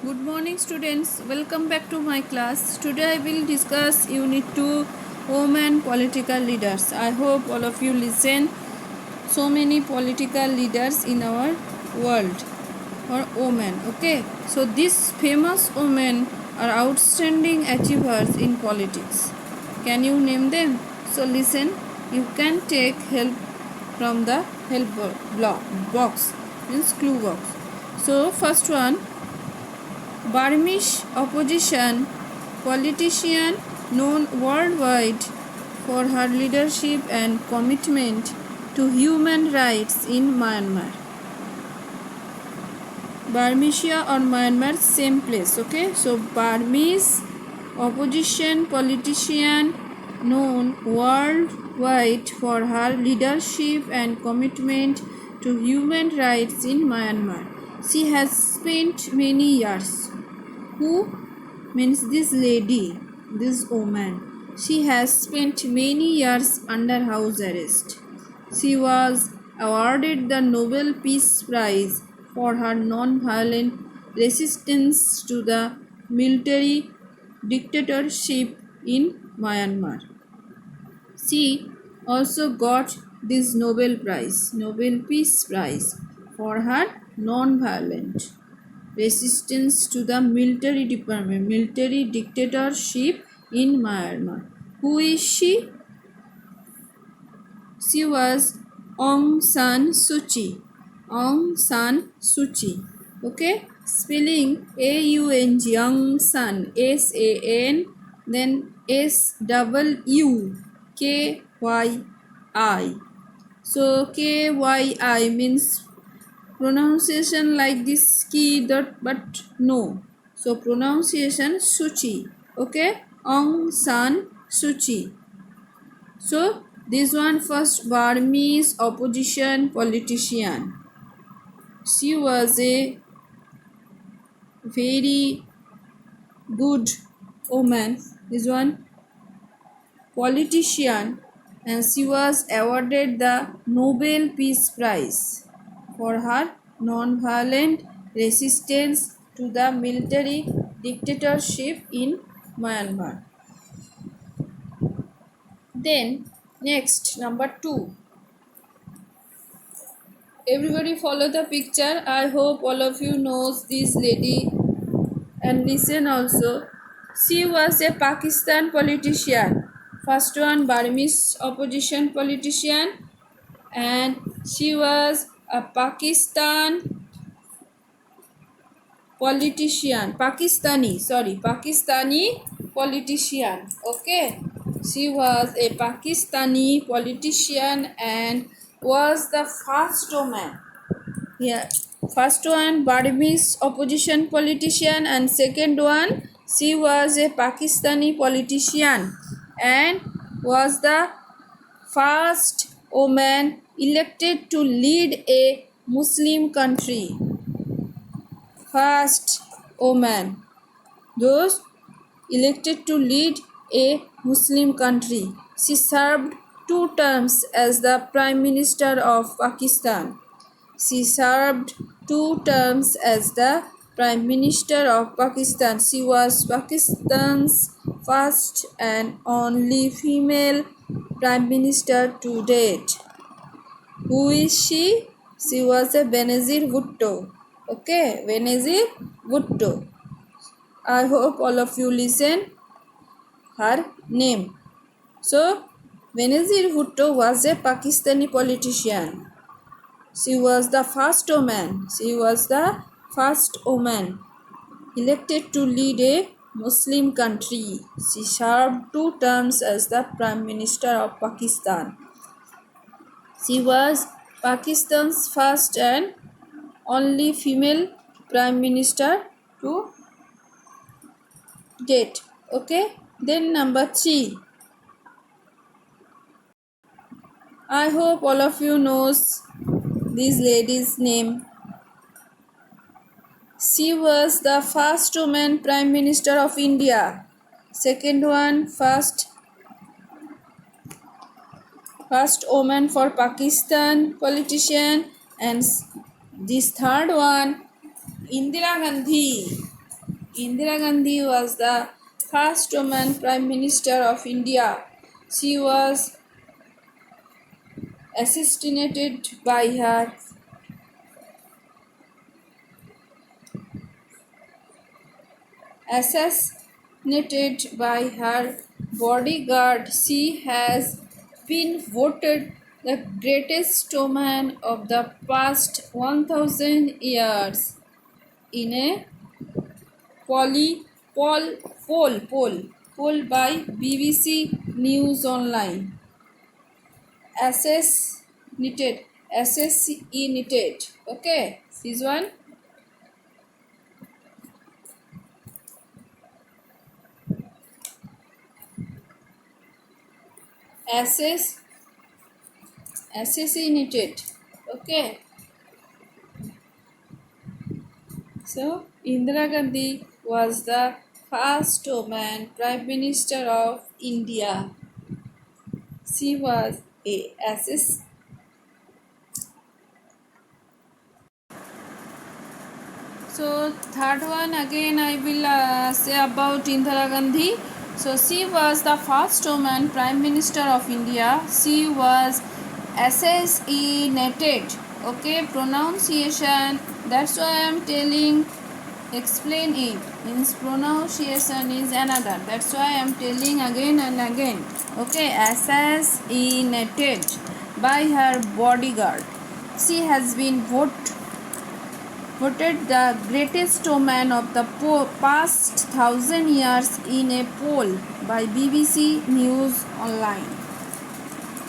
Good morning students, welcome back to my class. Today I will discuss Unit 2 Women Political Leaders. I hope all of you listen. So many political leaders in our world or women. Okay, so these famous women are outstanding achievers in politics. Can you name them? So listen, you can take help from the box, means clue box. So first one, Burmese opposition politician known worldwide for her leadership and commitment to human rights in Myanmar. Burmesia or Myanmar, same place. Okay, so Burmese opposition politician known worldwide for her leadership and commitment to human rights in Myanmar. She has spent many years. Who means this lady, this woman? She has spent many years under house arrest. She was awarded the Nobel Peace Prize for her non-violent resistance to the military dictatorship in Myanmar. She also got this Nobel Peace Prize, for her non-violent resistance to the military dictatorship in Myanmar. Who is she? She was Aung San Suu Kyi. Aung San Suu Kyi. Okay, spelling AUNG, Aung San, SAN, then SUUKYI. So KYI means pronunciation like this key dot, but no. So pronunciation Suu Kyi. Okay, Aung San Suu Kyi. So this one, first Burmese opposition politician. She was a very good woman. This one politician, and she was awarded the Nobel Peace Prize for her non-violent resistance to the military dictatorship in Myanmar. Then next, number 2. Everybody follow the picture. I hope all of you knows this lady and listen also. She was a Pakistan politician. First one, Burmese opposition politician, and she was a Pakistani politician. Okay, she was a Pakistani politician and was the first woman. Yeah, first one Burmese opposition politician, and second one she was a Pakistani politician and was the first woman elected to lead a Muslim country. First woman, those elected to lead a Muslim country. She served 2 terms as the Prime Minister of Pakistan. She served 2 terms as the Prime Minister of Pakistan. She was Pakistan's first and only female Prime Minister to date. Who is she? She was a Benazir Bhutto. Okay, Benazir Bhutto. I hope all of you listen her name. So, Benazir Bhutto was a Pakistani politician. She was the first woman. Elected to lead a Muslim country. She served 2 terms as the Prime Minister of Pakistan. She was Pakistan's first and only female Prime Minister to date. Okay. Then number 3. I hope all of you knows this lady's name. She was the first woman Prime Minister of India. Second one, first woman for Pakistan politician, and this third one, Indira Gandhi. Indira Gandhi was the first woman Prime Minister of India. She was assassinated by her bodyguard. She has been voted the greatest woman of the past 1000 years in a poly, poll by BBC News Online. Assassinated. Okay, this one. Assassinated. Okay. So Indira Gandhi was the first woman Prime Minister of India. She was a assist. So third one again I will say about Indira Gandhi. So she was the first woman Prime Minister of India. She was assassinated. Okay, pronunciation. That's why I am telling. Explain it. Means pronunciation is another. That's why I am telling again and again. Okay, assassinated by her bodyguard. She has been voted the greatest woman of the past 1000 years in a poll by BBC News Online.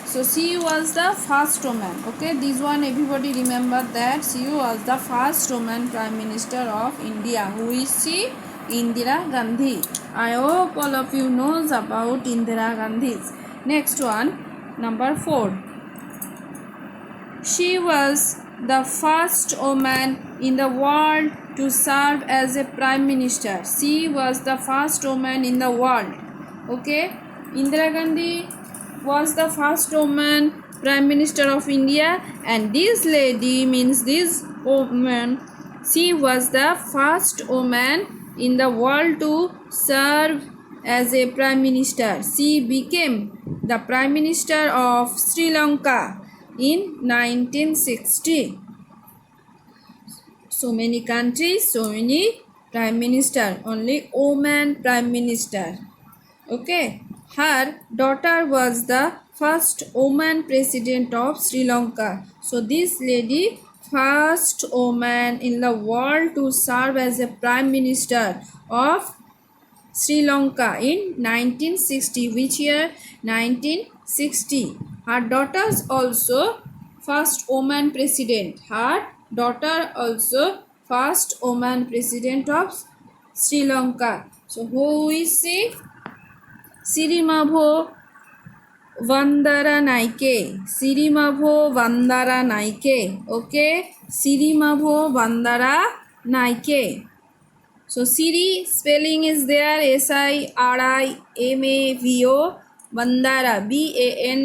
So she was the first woman. Okay, this one everybody remember that she was the first woman Prime Minister of India. Who is she? Indira Gandhi. I hope all of you knows about Indira Gandhi. Next one, number 4. She was the first woman in the world to serve as a prime minister. She was the first woman in the world. Okay, Indira Gandhi was the first woman prime minister of India, and this lady means this woman, she was the first woman in the world to serve as a prime minister. She became the prime minister of Sri Lanka in 1960. So many countries, so many prime minister, only woman prime minister. Okay, her daughter was the first woman president of Sri Lanka. So this lady, first woman in the world to serve as a prime minister of Sri Lanka in 1960. Which year? 1960. Her daughters also first woman president. Her daughter also first woman president of Sri Lanka. So who is she? Sirimavo Bandaranaike. Sirimavo Bandaranaike. Okay, Sirimavo Bandaranaike. So Siri spelling is there, Sirimavo Bandara,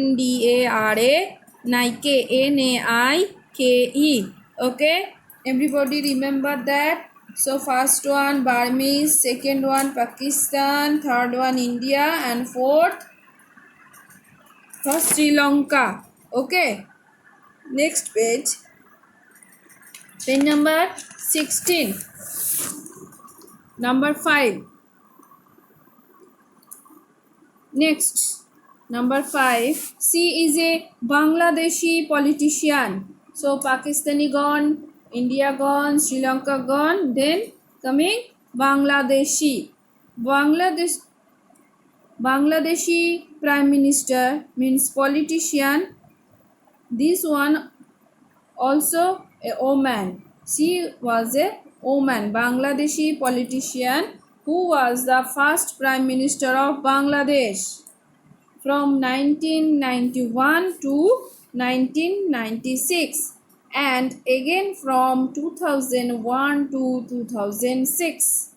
Bandara, Nike, Naike. Okay, everybody remember that. So first one Burmese, second one Pakistan, third one India, and fourth Sri Lanka. Okay, next page number 16. Number 5. Next, number 5. She is a Bangladeshi politician. So Pakistani gone, India gone, Sri Lanka gone. Then coming Bangladeshi. Bangladeshi Prime Minister means politician. This one also a woman. She was a woman, Bangladeshi politician who was the first Prime Minister of Bangladesh from 1991 to 1996 and again from 2001 to 2006.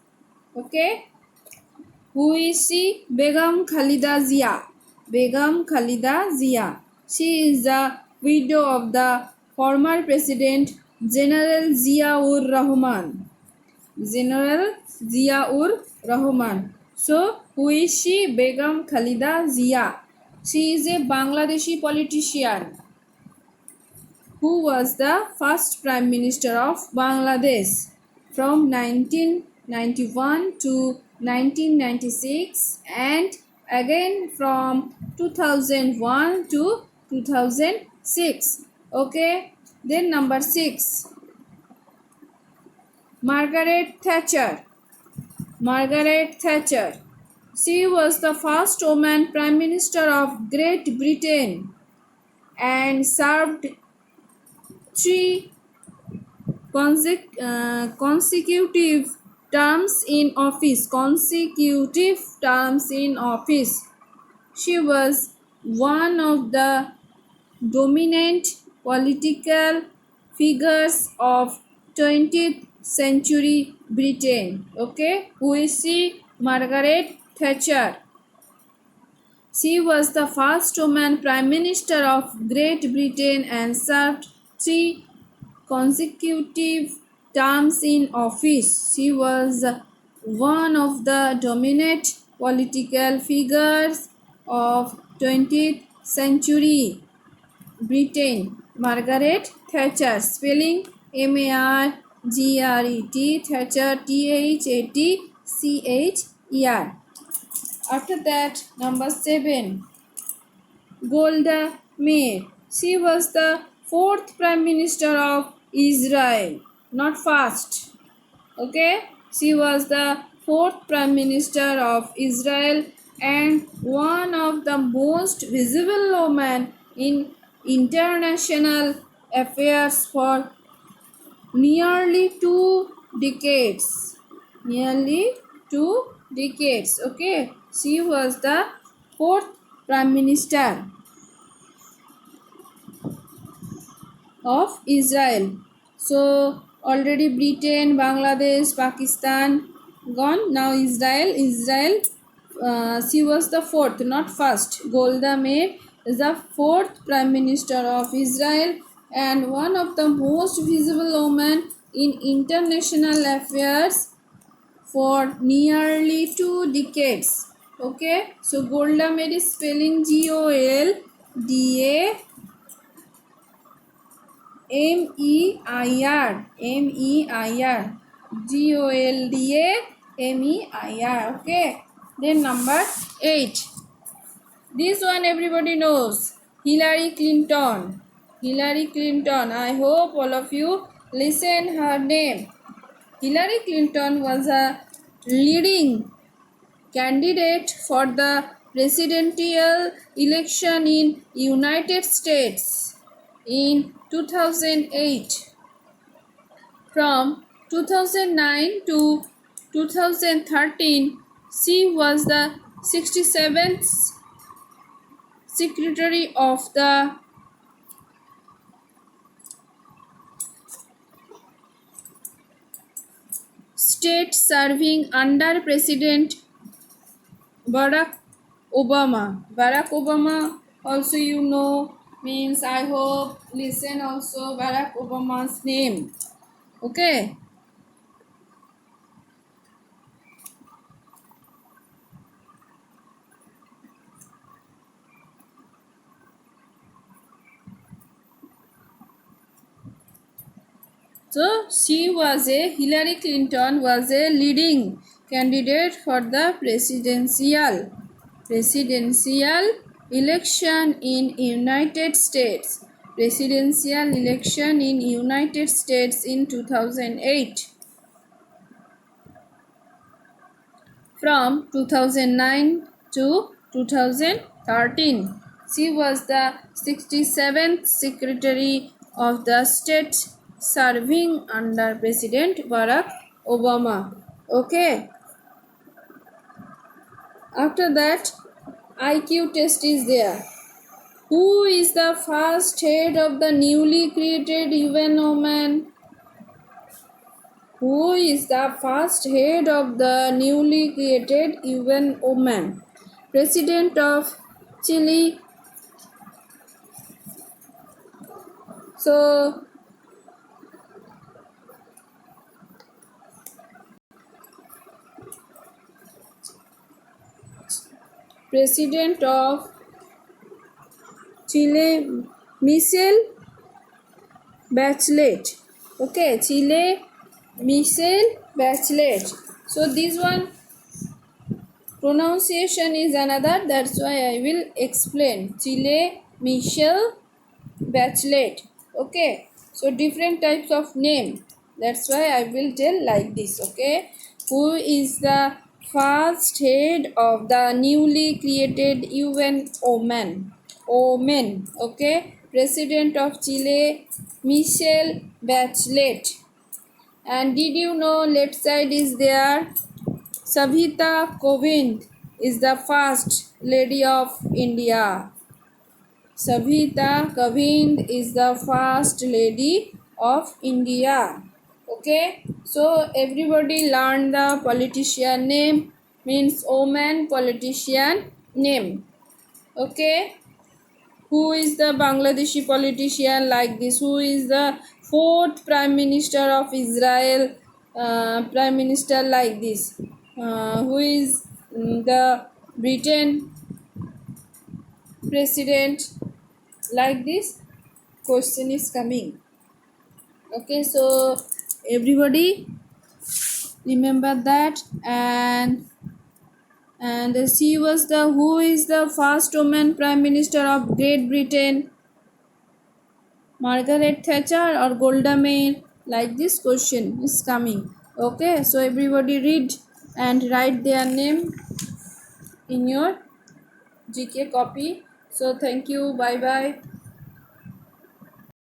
Okay. Who is she? Begum Khalida Zia. Begum Khalida Zia. She is the widow of the former President General Zia-ur Rahman. General Ziaur Rahman. So, who is she? Begum Khalida Zia. She is a Bangladeshi politician who was the first Prime Minister of Bangladesh from 1991 to 1996 and again from 2001 to 2006. Okay, then number 6, Margaret Thatcher. Margaret Thatcher. She was the first woman Prime Minister of Great Britain and served three consecutive terms in office. Consecutive terms in office. She was one of the dominant political figures of 20th century Britain. Okay, who is she? Margaret Thatcher. She was the first woman Prime Minister of Great Britain and served three consecutive terms in office. She was one of the dominant political figures of 20th century Britain. Margaret Thatcher. Spelling Margaret Thatcher, Thatcher. After that, number 7, Golda Meir. She was the fourth Prime Minister of Israel, not first. Okay, she was the fourth Prime Minister of Israel and one of the most visible women in international affairs for nearly 2 decades. Nearly 2 decades. Okay, she was the fourth Prime Minister of Israel. So already Britain, Bangladesh, Pakistan gone. Now Israel. She was the fourth, not first. Golda Meir is the fourth Prime Minister of Israel and one of the most visible women in international affairs for nearly 2 decades. Okay, so Golda Meir is spelling Golda Meir. Golda Meir. Okay. Then number 8. This one everybody knows. Hillary Clinton. Hillary Clinton. I hope all of you listen her name. Hillary Clinton was a leading candidate for the presidential election in United States in 2008. From 2009 to 2013, she was the 67th Secretary of the State serving under President Barack Obama. Barack Obama also you know, means I hope listen also Barack Obama's name. Okay. So Hillary Clinton was a leading candidate for the presidential election in United States. Presidential election in United States in 2008. From 2009 to 2013, she was the 67th Secretary of the State serving under President Barack Obama. Okay. After that, IQ test is there. Who is the first head of the newly created UN Women? Who is the first head of the newly created UN Women? President of Chile. So President of Chile, Michelle Bachelet. Okay, Chile, Michelle Bachelet. So this one pronunciation is another. That's why I will explain. Chile, Michelle Bachelet. Okay, so different types of name. That's why I will tell like this. Okay, who is the first head of the newly created UN Oman? Oman. Okay, President of Chile, Michelle Bachelet. And did you know left side is there? Savita Kovind is the first lady of India. Savita Kovind is the first lady of India. Okay, so everybody learn the politician name, means Oman politician name. Okay, who is the Bangladeshi politician like this? Who is the fourth prime minister of Israel? Prime minister like this. Who is the Britain president like this? Question is coming. Okay, so everybody remember that. And she was the who is the first woman prime minister of Great Britain? Margaret Thatcher or Golda Meir? Like this question is coming. Okay, so everybody read and write their name in your GK copy. So thank you. Bye bye.